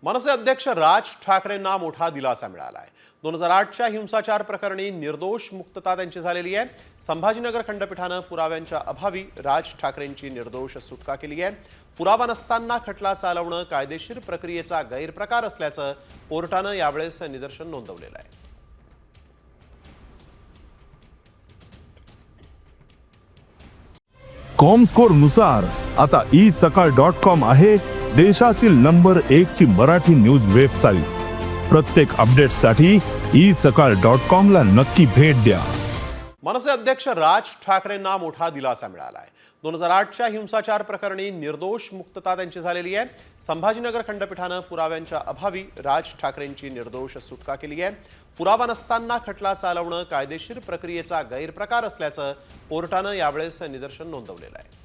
मनसे अध्यक्ष राज ठाकरेंना मोठा दिलासा मिळाला आहे। 2008च्या हिंसाचार प्रकरणी निर्दोष मुक्तता त्यांची झालेली आहे। संभाजीनगर खंडपीठाने पुराव्यांच्या अभावी राज ठाकरेंची निर्दोष सुटका केली आहे। पुरावा नसताना खटला चालवणं कायदेशीर प्रक्रियेचा गैरप्रकार असल्याचं कोर्टाने यावेळेस निदर्शन नोंदवलेलं आहे। कॉमस्कोर नुसार आता isakal.com आहे देशातील नंबर 1 ची मराठी न्यूज वेबसाईट। प्रत्येक अपडेटसाठी isakal.com ला नक्की भेट द्या। मनसे अध्यक्ष राज ठाकरेंना मोठा दिलासा मिळाला आहे। 2008च्या हिंसाचार प्रकरणी निर्दोष मुक्तता त्यांची झालेली आहे। संभाजीनगर खंडपीठाने पुराव्यांच्या अभावी राज ठाकरेंची निर्दोष सुटका केली आहे। पुरावा नसताना खटला चालवणं कायदेशीर प्रक्रियेचा गैरप्रकार असल्याचं कोर्टाने यावेळेस निदर्शन नोंदवलेलं आहे।